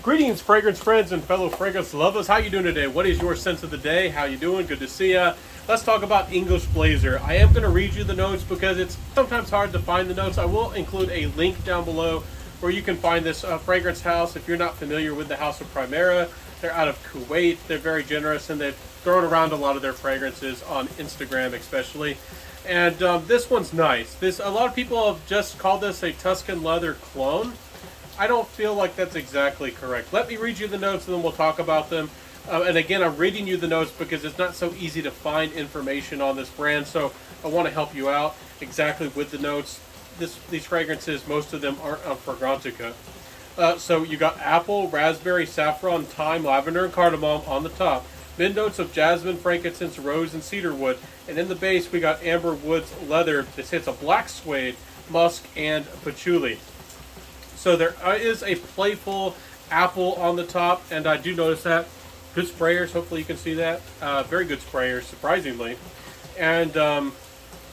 Greetings, fragrance friends and fellow fragrance lovers. How you doing today? What is your scent of the day? How you doing? Good to see ya. Let's talk about English Blazer. I am going to read you the notes because it's sometimes hard to find the notes. I will include a link down below where you can find this fragrance house. If you're not familiar with the House of Primera, they're out of Kuwait. They're very generous and they've thrown around a lot of their fragrances on Instagram especially. And this one's nice. A lot of people have just called this a Tuscan leather clone. I don't feel like that's exactly correct. Let me read you the notes and then we'll talk about them. And again, I'm reading you the notes because it's not so easy to find information on this brand, so I want to help you out exactly with the notes. These fragrances, most of them aren't on Fragrantica. So you got apple, raspberry, saffron, thyme, lavender, and cardamom on the top. Mid notes of jasmine, frankincense, rose, and cedar wood. And in the base, we got amber woods leather. This hits a black suede, musk, and patchouli. So there is a playful apple on the top, and I do notice that. Good sprayers, hopefully you can see that. Very good sprayers, surprisingly. And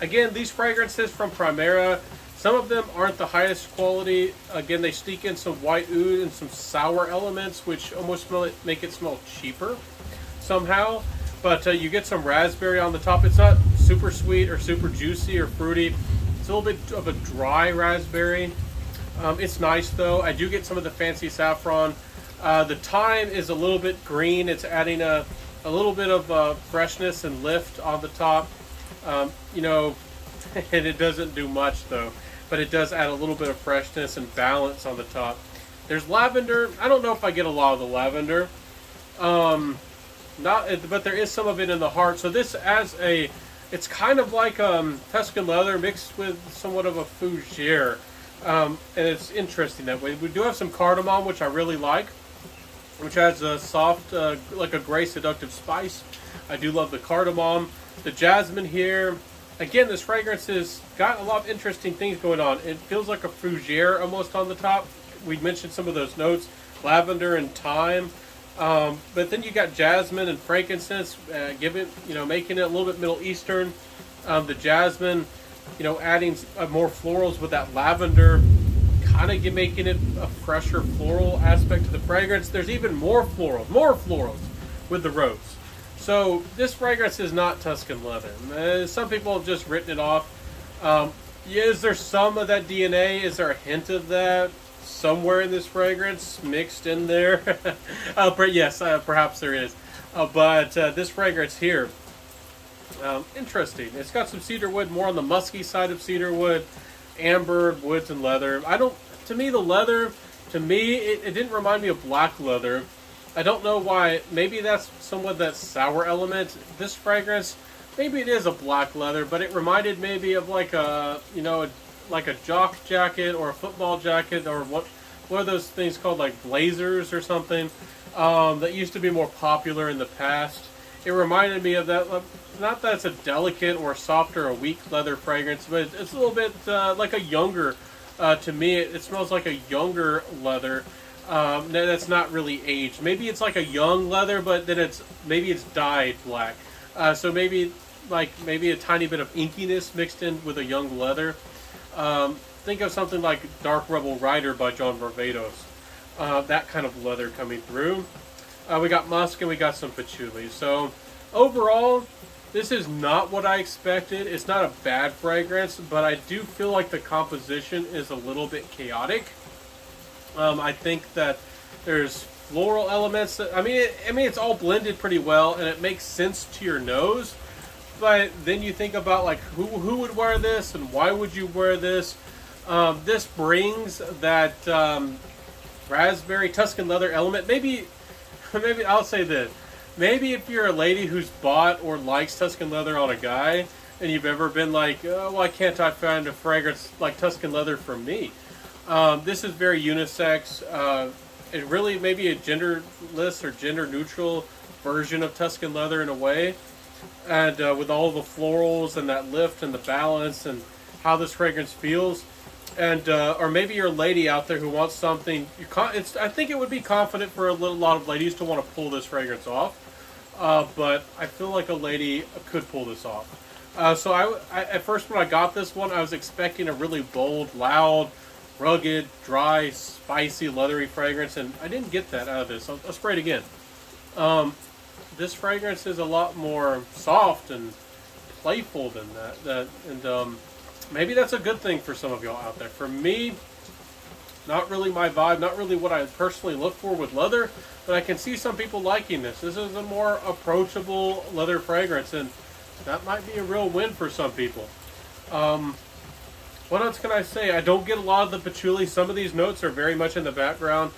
again, these fragrances from Primera, some of them aren't the highest quality. Again, they sneak in some white oud and some sour elements, which almost make it smell cheaper somehow. But you get some raspberry on the top. It's not super sweet or super juicy or fruity. It's a little bit of a dry raspberry. It's nice though. I do get some of the fancy saffron. The thyme is a little bit green. It's adding a little bit of freshness and lift on the top. You know, and it doesn't do much though, but it does add a little bit of freshness and balance on the top. There's lavender. I don't know if I get a lot of the lavender. But there is some of it in the heart. So this it's kind of like Tuscan leather mixed with somewhat of a fougere. And it's interesting that way. We do have some cardamom, which I really like, which adds a soft, like a gray seductive spice. I do love the cardamom. The jasmine here, again, this fragrance has got a lot of interesting things going on. It feels like a fougere almost on the top. We mentioned some of those notes, lavender and thyme. But then you got jasmine and frankincense, making it a little bit Middle Eastern. The jasmine, adding more florals with that lavender, kind of making it a fresher floral aspect to the fragrance. There's even more florals with the rose. So this fragrance is not Tuscan leather. Some people have just written it off. Is there some of that DNA? Is there a hint of that somewhere in this fragrance mixed in there? Yes, perhaps there is. But this fragrance here, interesting. It's got some cedar wood, more on the musky side of cedar wood, amber, woods, and leather. To me, the leather, it didn't remind me of black leather. I don't know why. Maybe that's somewhat that sour element. This fragrance, maybe it is a black leather, but it reminded maybe of like a jock jacket or a football jacket, or what are those things called, like blazers or something, that used to be more popular in the past. It reminded me of that. Not that it's a delicate or softer or weak leather fragrance, but it's a little bit like a younger, to me, it smells like a younger leather that's not really aged. Maybe it's like a young leather, but then maybe it's dyed black. So maybe a tiny bit of inkiness mixed in with a young leather. Think of something like Dark Rebel Rider by John Barbados. That kind of leather coming through. We got musk and we got some patchouli. So overall, this is not what I expected. It's not a bad fragrance, but I do feel like the composition is a little bit chaotic. I think that there's floral elements. It's all blended pretty well, and it makes sense to your nose. But then you think about like who would wear this and why would you wear this? This brings that raspberry Tuscan leather element. Maybe I'll say this. Maybe if you're a lady who's bought or likes Tuscan leather on a guy, and you've ever been like, oh, why can't I find a fragrance like Tuscan leather for me? This is very unisex. It really may be a genderless or gender neutral version of Tuscan leather in a way. And with all the florals and that lift and the balance and how this fragrance feels. And or maybe you're a lady out there who wants something. I think it would be confident for a lot of ladies to want to pull this fragrance off. But I feel like a lady could pull this off. So at first when I got this one, I was expecting a really bold, loud, rugged, dry, spicy, leathery fragrance, and I didn't get that out of this. I'll spray it again. This fragrance is a lot more soft and playful than that. Maybe that's a good thing for some of y'all out there. For me, not really my vibe, not really what I personally look for with leather, but I can see some people liking this. This is a more approachable leather fragrance, and that might be a real win for some people. What else can I say? I don't get a lot of the patchouli. Some of these notes are very much in the background.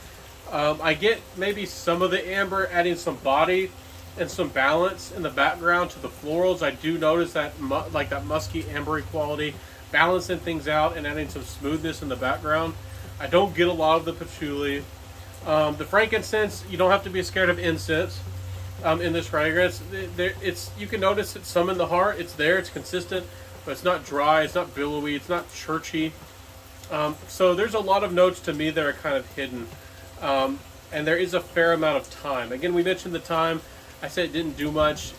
I get maybe some of the amber adding some body and some balance in the background to the florals. I do notice that like that musky ambery quality, balancing things out and adding some smoothness in the background. I don't get a lot of the patchouli. The frankincense, you don't have to be scared of incense in this fragrance. You can notice it's some in the heart. It's there, it's consistent, but it's not dry, it's not billowy, it's not churchy. So there's a lot of notes to me that are kind of hidden. And there is a fair amount of time. Again, we mentioned the time. I said it didn't do much.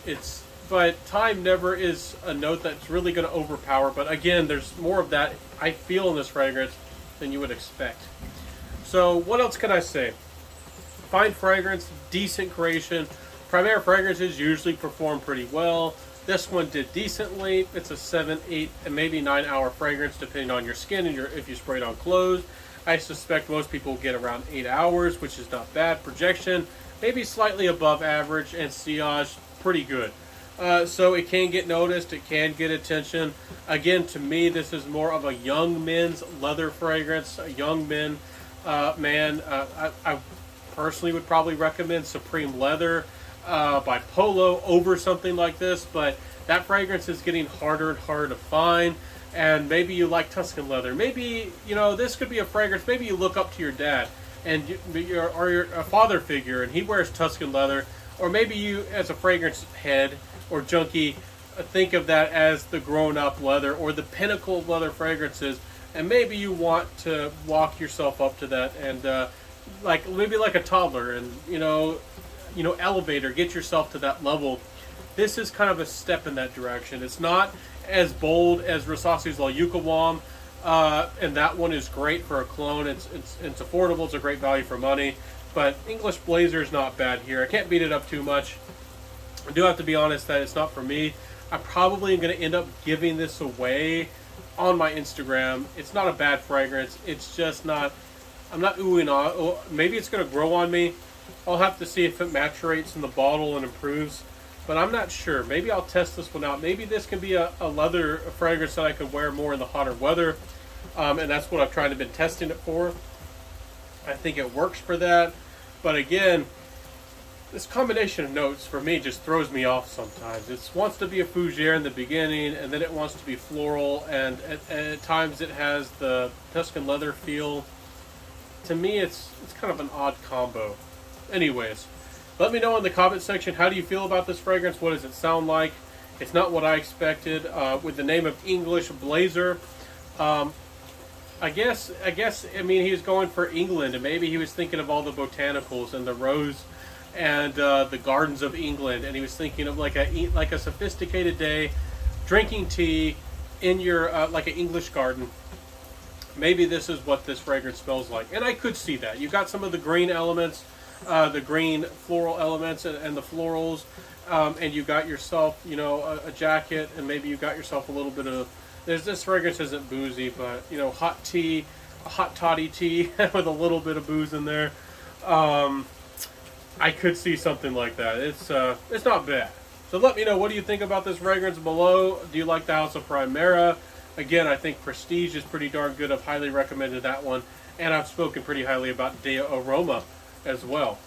But time never is a note that's really going to overpower. But again, there's more of that I feel in this fragrance than you would expect. So what else can I say? Fine fragrance, decent creation. Primera fragrances usually perform pretty well. This one did decently. It's a 7, 8, and maybe 9 hour fragrance depending on your skin and if you spray it on clothes. I suspect most people get around 8 hours, which is not bad. Projection, maybe slightly above average, and sillage, pretty good. So it can get noticed, it can get attention. Again, to me, this is more of a young men's leather fragrance, a young man. I personally would probably recommend Supreme Leather by Polo over something like this, but that fragrance is getting harder and harder to find. And maybe you like Tuscan leather. Maybe, this could be a fragrance. Maybe you look up to your dad and you're a father figure and he wears Tuscan leather. Or maybe you, as a fragrance head or junkie, think of that as the grown-up leather or the pinnacle of leather fragrances. And maybe you want to walk yourself up to that and maybe like a toddler and, elevate or get yourself to that level. This is kind of a step in that direction. It's not as bold as Rosasi's La Yucawam, and that one is great for a cologne. It's affordable. It's a great value for money. But English Blazer is not bad here. I can't beat it up too much. I do have to be honest that it's not for me. I probably am going to end up giving this away on my Instagram. It's not a bad fragrance. It's just not, I'm not oohing on. Oh, maybe it's going to grow on me. I'll have to see if it maturates in the bottle and improves. But I'm not sure. Maybe I'll test this one out. Maybe this can be a leather fragrance that I could wear more in the hotter weather. And that's what I've tried to been testing it for. I think it works for that. But again, this combination of notes for me just throws me off sometimes. It wants to be a fougere in the beginning, and then it wants to be floral, and at times it has the Tuscan leather feel. To me, it's kind of an odd combo. Anyways, let me know in the comment section, how do you feel about this fragrance? What does it sound like? It's not what I expected. With the name of English Blazer, I guess, he was going for England, and maybe he was thinking of all the botanicals and the rose and the gardens of England, and he was thinking of like a sophisticated day, drinking tea in your like an English garden. Maybe this is what this fragrance smells like, and I could see that. You got some of the green elements, the green floral elements, and the florals, and you got yourself, a jacket, and maybe you got yourself a little bit of. This fragrance isn't boozy, but hot tea, a hot toddy tea with a little bit of booze in there. I could see something like that. It's not bad. So let me know, what do you think about this fragrance below? Do you like the House of Primera? Again, I think Prestige is pretty darn good. I've highly recommended that one, and I've spoken pretty highly about De Aroma as well.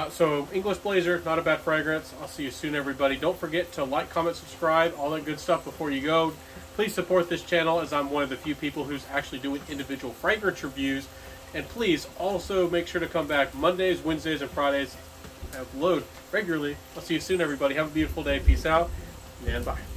So English Blazer, not a bad fragrance. I'll see you soon, everybody. Don't forget to like, comment, subscribe, all that good stuff before you go. Please support this channel, as I'm one of the few people who's actually doing individual fragrance reviews. And please also make sure to come back Mondays, Wednesdays, and Fridays. I upload regularly. I'll see you soon, everybody. Have a beautiful day. Peace out, and bye.